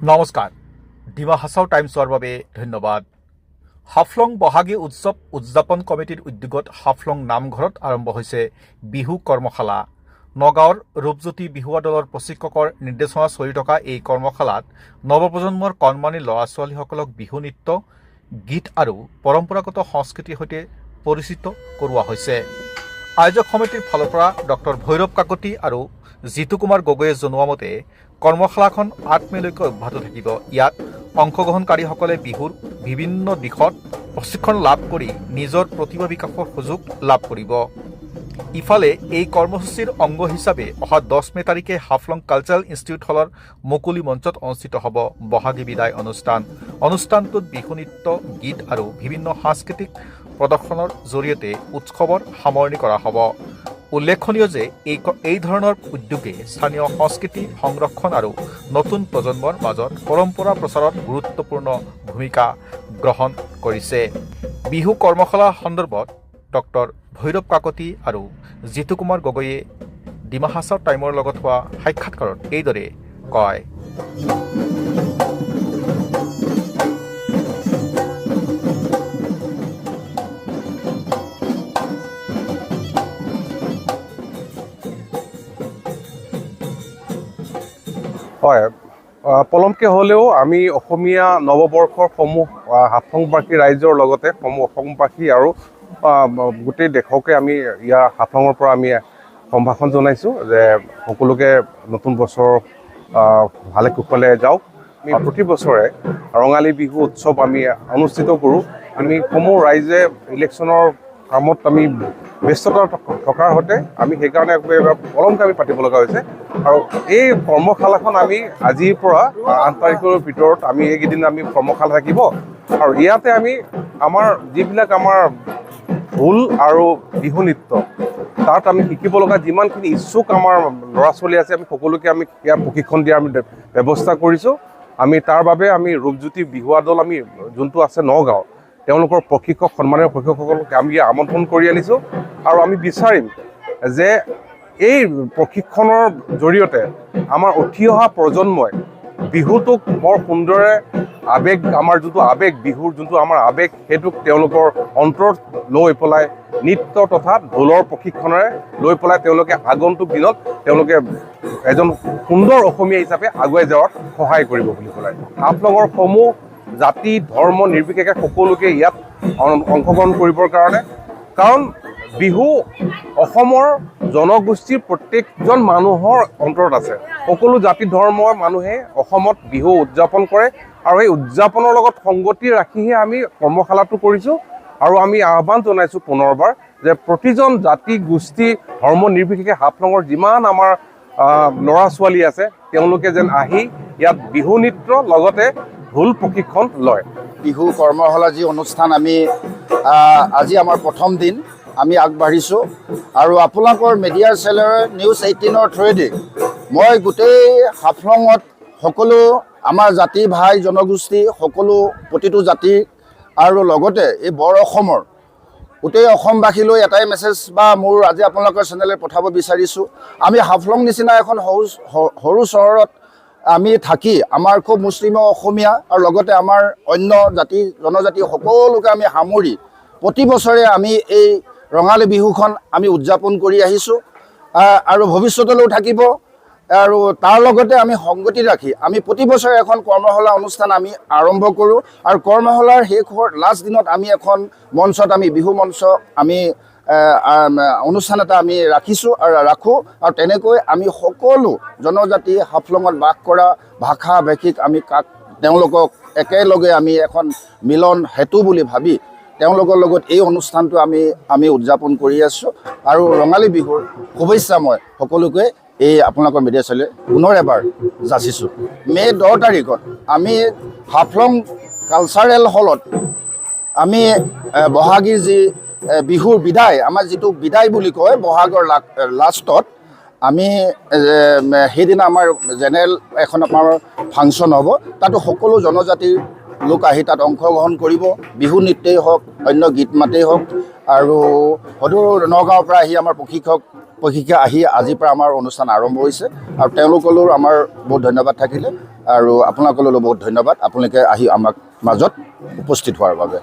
নমস্কাৰ ডিমা হাছাও টাইমছৰ বাবে ধন্যবাদ। হাফলং বহাগী উৎসৱ উদযাপন কমিটিৰ উদ্যোগত হাফলং নামঘৰত আৰম্ভ হৈছে বিহু কৰ্মশালা। নগাঁৱৰ ৰূপজ্যোতি বিহুৱা দলৰ প্ৰশিক্ষকৰ নিৰ্দেশনা চলি থকা এই কৰ্মশালাত নৱপ্ৰজন্মৰ কণমানি ল'ৰা ছোৱালীসকলক বিহু নৃত্য, গীত আৰু পৰম্পৰাগত সংস্কৃতিৰ সৈতে পৰিচিত কৰোৱা হৈছে। আয়োজক সমিতিৰ ফালৰ পৰা ডক্টৰ ভৈৰৱ কাকতি আৰু জিতু কুমাৰ গগৈয়ে জনোৱা মতে কৰ্মশালাখন 8 মেলৈকে অব্যাহত থাকিব। ইয়াত অংশগ্ৰহণকাৰীসকলে বিহুৰ বিভিন্ন দিশত প্ৰশিক্ষণ লাভ কৰি নিজৰ প্ৰতিভা বিকাশৰ সুযোগ লাভ কৰিব। ইফালে এই কৰ্মসূচীৰ অংগ হিচাপে অহা 10 মে তাৰিখে হাফলং কালচাৰেল ইনষ্টিটিউট হলৰ মুকলি মঞ্চত অনুষ্ঠিত হ'ব বহাগী বিদায় অনুষ্ঠান। অনুষ্ঠানটোত বিহু নৃত্য, গীত আৰু বিভিন্ন সাংস্কৃতিক প্ৰদৰ্শনৰ জৰিয়তে উৎসৱৰ সামৰণি কৰা হ'ব। উল্লেখনীয় যে এই ধৰণৰ উদ্যোগে স্থানীয় সংস্কৃতি সংৰক্ষণ আৰু নতুন প্ৰজন্মৰ মাজত পৰম্পৰা প্ৰচাৰত গুৰুত্বপূৰ্ণ ভূমিকা গ্ৰহণ কৰিছে। বিহু কৰ্মশালা সন্দৰ্ভত ডক্টৰ ভৈৰৱ কাকতি আৰু জিতু কুমাৰ গগৈয়ে ডিমা হাছাও টাইমৰ লগত হোৱা সাক্ষাৎকাৰত এইদৰে কয়। হয়, পলমকৈ হ'লেও আমি অসমীয়া নৱবৰ্ষৰ সমূহ হাফলংবাসী ৰাইজৰ লগতে সমূহ অসমবাসী আৰু গোটেই দেশকে আমি ইয়াৰ হাফলঙৰ পৰা আমি সম্ভাষণ জনাইছোঁ যে সকলোকে নতুন বছৰ ভালে কুশলে যাওক। আমি প্ৰতি বছৰে ৰঙালী বিহু উৎসৱ আমি অনুষ্ঠিত কৰোঁ। আমি সমূহ ৰাইজে ইলেকশ্যনৰ কামত আমি ব্যস্ততা থকাৰ সৈতে আমি সেইকাৰণে পলমকৈ আমি পাতিব লগা হৈছে। আৰু এই কৰ্মশালাখন আমি আজিৰ পৰা 8 তাৰিখৰ ভিতৰত আমি এইকেইদিন আমি কৰ্মশালা থাকিব। আৰু ইয়াতে আমি আমাৰ যিবিলাক আমাৰ ঢোল আৰু বিহু নৃত্য তাত আমি শিকিব লগা যিমানখিনি ইচ্ছুক আমাৰ ল'ৰা ছোৱালী আছে, আমি সকলোকে আমি ইয়াৰ প্ৰশিক্ষণ দিয়াৰ আমি ব্যৱস্থা কৰিছোঁ। আমি তাৰ বাবে আমি ৰূপজ্যোতি বিহুৱা দল আমি যোনটো আছে নগাঁও, তেওঁলোকৰ প্ৰশিক্ষক সন্মানীয় প্ৰশিক্ষকসকলক আমি আমন্ত্ৰণ কৰি আনিছোঁ। আৰু আমি বিচাৰিম যে এই প্ৰশিক্ষণৰ জৰিয়তে আমাৰ উঠি অহা প্ৰজন্মই বিহুটোক বৰ সুন্দৰে আৱেগ, আমাৰ যোনটো আৱেগ, বিহুৰ যোনটো আমাৰ আৱেগ, সেইটোক তেওঁলোকৰ অন্তৰত লৈ পেলাই নৃত্য তথা ঢোলৰ প্ৰশিক্ষণেৰে লৈ পেলাই তেওঁলোকে আগন্তুক দিনত তেওঁলোকে এজন সুন্দৰ অসমীয়া হিচাপে আগুৱাই যোৱাত সহায় কৰিব বুলি পেলাই হাফলঙৰ সমূহ জাতি ধৰ্ম নিৰ্বিশেষে সকলোকে ইয়াত অংশগ্ৰহণ কৰিবৰ কাৰণে, কাৰণ বিহু অসমৰ জনগোষ্ঠীৰ প্ৰত্যেকজন মানুহৰ অন্তৰত আছে। সকলো জাতি ধৰ্মৰ মানুহে অসমত বিহু উদযাপন কৰে আৰু এই উদযাপনৰ লগত সংগতি ৰাখিহে আমি কৰ্মশালাটো কৰিছোঁ। আৰু আমি আহ্বান জনাইছোঁ পুনৰবাৰ যে প্ৰতিজন জাতি গোষ্ঠী ধৰ্ম নিৰ্বিশেষে হাফলঙৰ যিমান আমাৰ ল'ৰা ছোৱালী আছে তেওঁলোকে যেন আহি ইয়াত বিহু নৃত্য লগতে ঢোল প্ৰশিক্ষণ লয়। বিহু কৰ্মশালা যি অনুষ্ঠান আমি আজি আমাৰ প্ৰথম দিন আমি আগবাঢ়িছোঁ। আৰু আপোনালোকৰ মিডিয়া চেনেল নিউজ 18ৰ থ্ৰুৱেদি মই গোটেই হাফলঙত সকলো আমাৰ জাতি ভাই জনগোষ্ঠী সকলো প্ৰতিটো জাতি আৰু লগতে এই বৰ অসমৰ গোটেই অসমবাসীলৈ এটাই মেছেজ বা মোৰ আজি আপোনালোকৰ চেনেলে পঠাব বিচাৰিছোঁ। আমি হাফলং নিচিনা এখন সৰু চহৰত আমি থাকি আমাৰ খুব মুছলিম অসমীয়া আৰু লগতে আমাৰ অন্য জাতি জনজাতি সকলোকে আমি সামৰি প্ৰতি বছৰে আমি এই ৰঙালী বিহুখন আমি উদযাপন কৰি আহিছোঁ আৰু ভৱিষ্যতলৈও থাকিব। আৰু তাৰ লগতে আমি সংগতি ৰাখি আমি প্ৰতি বছৰে এখন কৰ্মশালা অনুষ্ঠান আমি আৰম্ভ কৰোঁ। আৰু কৰ্মশালাৰ শেষৰ লাষ্ট দিনত আমি এখন মঞ্চত আমি বিহু মঞ্চ আমি অনুষ্ঠান এটা আমি ৰাখিছোঁ আৰু ৰাখোঁ। আৰু তেনেকৈ আমি সকলো জনজাতি হাফলঙত বাস কৰা ভাষা ভাষিক আমি তেওঁলোকক একেলগে আমি এখন মিলন হেতু বুলি ভাবি তেওঁলোকৰ লগত এই অনুষ্ঠানটো আমি উদযাপন কৰি আছোঁ। আৰু ৰঙালী বিহুৰ শুভেচ্ছা মই সকলোকে এই আপোনালোকৰ মিডিয়া চেনেলে পুনৰ এবাৰ যাচিছোঁ। মে' 10 তাৰিখত আমি হাফলং কালচাৰেল হলত আমি বহাগীৰ যি বিহুৰ বিদায়, আমাৰ যিটো বিদায় বুলি কয় বহাগৰ লাষ্টত আমি সেইদিনা আমাৰ জেনেৰেল এখন আমাৰ ফাংচন হ'ব। তাতো সকলো জনজাতিৰ লোক আহি তাত অংশগ্ৰহণ কৰিব। বিহু নৃত্যই হওক, অন্য গীত মাতেই হওক, আৰু সদূৰ নগাঁৱৰ পৰা আহি আমাৰ প্ৰশিক্ষক আহি আজিৰ পৰা আমাৰ অনুষ্ঠান আৰম্ভ হৈছে, আৰু তেওঁলোকলৈও আমাৰ বহুত ধন্যবাদ থাকিলে, আৰু আপোনালোকলৈও বহুত ধন্যবাদ আপোনালোকে আহি আমাক মাজত উপস্থিত হোৱাৰ বাবে।